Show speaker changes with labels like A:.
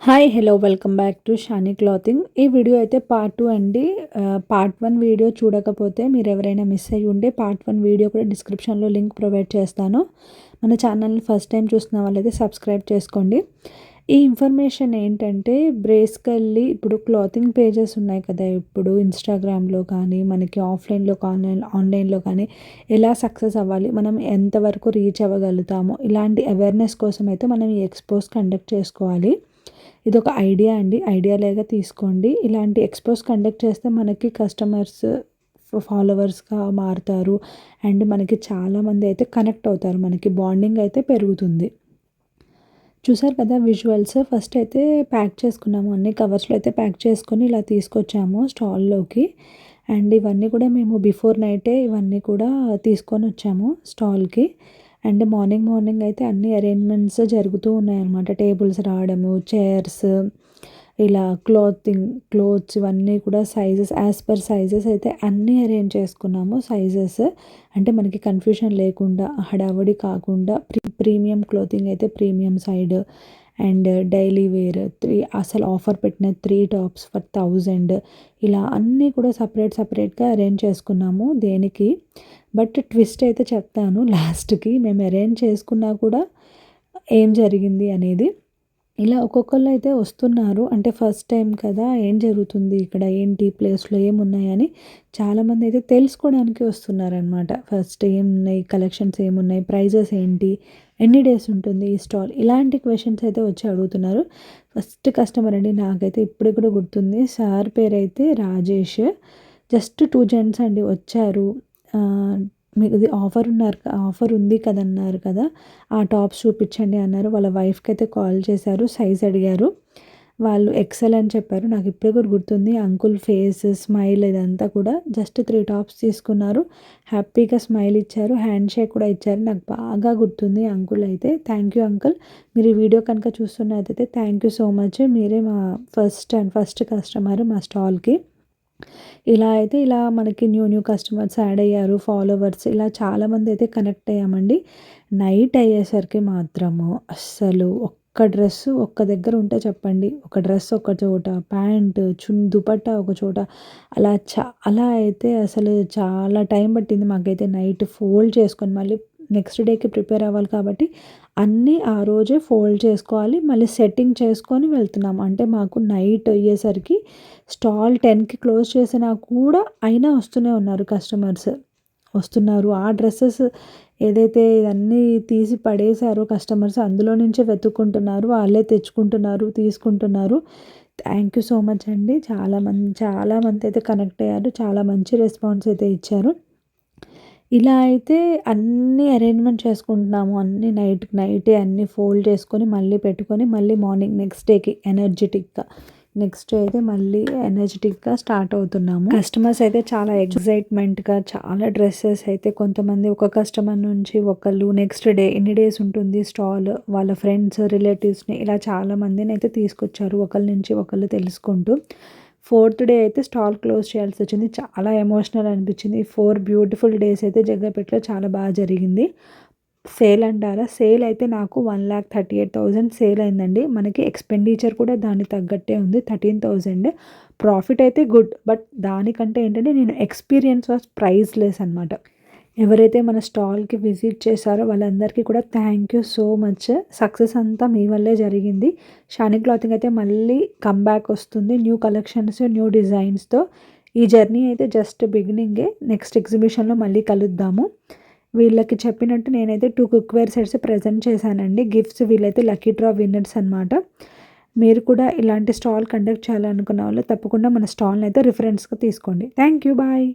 A: Hi hello welcome back to Shani clothing. ఈ video అయితే part 2 అండి. పార్ట్ 1 వీడియో చూడకపోతే మీరు ఎవరైనా మిస్ అయ్యి ఉంటే పార్ట్ 1 వీడియో కూడా డిస్క్రిప్షన్లో లింక్ ప్రొవైడ్ చేస్తాను. మన ఛానల్ని ఫస్ట్ టైం చూస్తున్న వాళ్ళైతే సబ్స్క్రైబ్ చేసుకోండి. ఈ ఇన్ఫర్మేషన్ ఏంటంటే బేసికల్లీ ఇప్పుడు క్లాతింగ్ పేజెస్ ఉన్నాయి కదా, ఇప్పుడు ఇన్స్టాగ్రామ్లో కానీ మనకి ఆఫ్లైన్లో కానీ ఆన్లైన్లో కానీ ఎలా సక్సెస్ అవ్వాలి, మనం ఎంతవరకు రీచ్ అవ్వగలుగుతాము, ఇలాంటి అవేర్నెస్ కోసం అయితే మనం ఈ ఎక్స్పోస్ కండక్ట్ చేసుకోవాలి. ఇదొక ఐడియా అండి. ఐడియా లాగా తీసుకోండి. ఇలాంటి ఎక్స్పోస్ కండక్ట్ చేస్తే మనకి కస్టమర్స్ ఫాలోవర్స్గా మారుతారు అండ్ మనకి చాలామంది అయితే కనెక్ట్ అవుతారు. మనకి బాండింగ్ అయితే పెరుగుతుంది. చూసారు కదా విజువల్స్. ఫస్ట్ అయితే ప్యాక్ చేసుకున్నాము. అన్ని కవర్స్లో అయితే ప్యాక్ చేసుకొని ఇలా తీసుకొచ్చాము స్టాల్లోకి. అండ్ ఇవన్నీ కూడా మేము బిఫోర్ నైటే ఇవన్నీ కూడా తీసుకొని వచ్చాము స్టాల్కి. అండ్ మార్నింగ్ అయితే అన్ని అరేంజ్మెంట్స్ జరుగుతూ ఉన్నాయన్నమాట. టేబుల్స్ రావడము, చైర్స్, ఇలా క్లోత్స్ ఇవన్నీ కూడా సైజెస్ యాజ్ పర్ సైజెస్ అయితే అన్నీ అరేంజ్ చేసుకున్నాము. సైజెస్ అంటే మనకి కన్ఫ్యూషన్ లేకుండా, హడావుడి కాకుండా ప్రీమియం క్లోతింగ్ అయితే premium side and daily wear అసలు ఆఫర్ పెట్టిన 3 టాప్స్ ఫర్ 1000 ఇలా అన్నీ కూడా సపరేట్గా అరేంజ్ చేసుకున్నాము. దేనికి బట్ ట్విస్ట్ అయితే చెప్తాను లాస్ట్కి. మేము అరేంజ్ చేసుకున్నా కూడా ఏం జరిగింది అనేది. ఇలా ఒక్కొక్కళ్ళు అయితే వస్తున్నారు. అంటే ఫస్ట్ టైం కదా, ఏం జరుగుతుంది ఇక్కడ, ఏంటి ప్లేస్లో ఏమున్నాయని చాలామంది అయితే తెలుసుకోవడానికి వస్తున్నారనమాట. ఫస్ట్ ఏమున్నాయి, కలెక్షన్స్ ఏమున్నాయి, ప్రైజెస్ ఏంటి, ఎన్ని డేస్ ఉంటుంది ఈ స్టాల్, ఇలాంటి క్వశ్చన్స్ అయితే వచ్చి అడుగుతున్నారు. ఫస్ట్ కస్టమర్ అండి, నాకైతే ఇప్పుడు కూడా గుర్తుంది. సార్ పేరు అయితే రాజేష్. జస్ట్ 2 జెంట్స్ అండి వచ్చారు. మీకు ఇది ఆఫర్ ఉంది కదన్నారు కదా, ఆ టాప్స్ చూపించండి అన్నారు. వాళ్ళ వైఫ్కి అయితే కాల్ చేశారు, సైజ్ అడిగారు. వాళ్ళు ఎక్సెల్ అని చెప్పారు. నాకు ఇప్పుడు కూడా గుర్తుంది. అంకుల్ ఫేస్ స్మైల్ ఇదంతా కూడా. జస్ట్ 3 టాప్స్ తీసుకున్నారు. హ్యాపీగా స్మైల్ ఇచ్చారు, హ్యాండ్ షేక్ కూడా ఇచ్చారు. నాకు బాగా గుర్తుంది అంకుల్ అయితే. Thank you uncle. మీరు ఈ వీడియో కనుక చూస్తున్నదైతే థ్యాంక్ యూ సో మచ్. మీరే మా ఫస్ట్ కస్టమర్ మా స్టాల్కి. ఇలా మనకి న్యూ కస్టమర్స్ యాడ్ అయ్యారు, ఫాలోవర్స్ ఇలా చాలామంది అయితే కనెక్ట్ అయ్యామండి. నైట్ అయ్యేసరికి మాత్రము అస్సలు ఒక్క డ్రెస్సు ఒక్క దగ్గర ఉంటే చెప్పండి, ఒక డ్రెస్ ఒక చోట, ప్యాంట్ దుపట్టా ఒక చోట, అలా అయితే అసలు చాలా టైం పట్టింది మాకైతే. నైట్ ఫోల్డ్ చేసుకొని మళ్ళీ నెక్స్ట్ డేకి ప్రిపేర్ అవ్వాలి కాబట్టి అన్నీ ఆ రోజే ఫోల్డ్ చేసుకోవాలి, మళ్ళీ సెట్టింగ్ చేసుకొని వెళ్తున్నాం. అంటే మాకు నైట్ అయ్యేసరికి స్టాల్ 10కి క్లోజ్ చేసినా కూడా అయినా వస్తూనే ఉన్నారు కస్టమర్స్. ఆ డ్రెస్సెస్ ఏదైతే ఇవన్నీ తీసి పడేశారో కస్టమర్స్, అందులో నుంచే వెతుక్కుంటున్నారు, వాళ్ళే తెచ్చుకుంటున్నారు, తీసుకుంటున్నారు. థ్యాంక్ యూ సో మచ్ అండి. చాలామంది అయితే కనెక్ట్ అయ్యారు. చాలా మంచి రెస్పాన్స్ అయితే ఇచ్చారు. ఇలా అయితే అన్నీ అరేంజ్మెంట్ చేసుకుంటున్నాము. అన్నీ నైటే అన్నీ ఫోల్డ్ చేసుకొని మళ్ళీ పెట్టుకొని మళ్ళీ మార్నింగ్ నెక్స్ట్ డేకి నెక్స్ట్ డే అయితే మళ్ళీ ఎనర్జెటిక్గా స్టార్ట్ అవుతున్నాము. కస్టమర్స్ అయితే చాలా ఎక్సైట్మెంట్గా, చాలా డ్రెస్సెస్ అయితే కొంతమంది ఒక కస్టమర్ నుంచి ఒకళ్ళు నెక్స్ట్ డే ఎన్ని డేస్ ఉంటుంది స్టాల్, వాళ్ళ ఫ్రెండ్స్ రిలేటివ్స్ని ఇలా చాలామందిని అయితే తీసుకొచ్చారు, ఒకళ్ళ నుంచి ఒకళ్ళు తెలుసుకుంటూ. 4th డే అయితే స్టాల్ క్లోజ్ చేయాల్సి వచ్చింది. చాలా ఎమోషనల్ అనిపించింది. 4 బ్యూటిఫుల్ డేస్ అయితే జగ్గపేటలో చాలా బాగా జరిగింది. సేల్ అంటారా, సేల్ అయితే నాకు 1,38,000 సేల్ అయిందండి. మనకి ఎక్స్పెండిచర్ కూడా దానికి తగ్గట్టే ఉంది, 13,000. ప్రాఫిట్ అయితే గుడ్, బట్ దానికంటే ఏంటంటే నేను ఎక్స్పీరియన్స్ వాస్ ప్రైస్లెస్ అనమాట. ఎవరైతే మన స్టాల్కి విజిట్ చేశారో వాళ్ళందరికీ కూడా thank you so much. Success అంతా మీ వల్లే జరిగింది. షానీ క్లాతింగ్ అయితే మళ్ళీ కమ్బ్యాక్ వస్తుంది, న్యూ కలెక్షన్స్, న్యూ డిజైన్స్తో. ఈ జర్నీ అయితే జస్ట్ బిగినింగే. నెక్స్ట్ ఎగ్జిబిషన్లో మళ్ళీ కలుద్దాము. వీళ్ళకి చెప్పినట్టు నేనైతే 2 కుక్వేర్ సెట్స్ ప్రజెంట్ చేశానండి. గిఫ్ట్స్ వీళ్ళైతే లక్కీ డ్రా విన్నర్స్ అనమాట. మీరు కూడా ఇలాంటి స్టాల్ కండక్ట్ చేయాలనుకున్న వాళ్ళు తప్పకుండా మన స్టాల్ని అయితే రిఫరెన్స్గా తీసుకోండి. Thank you, bye.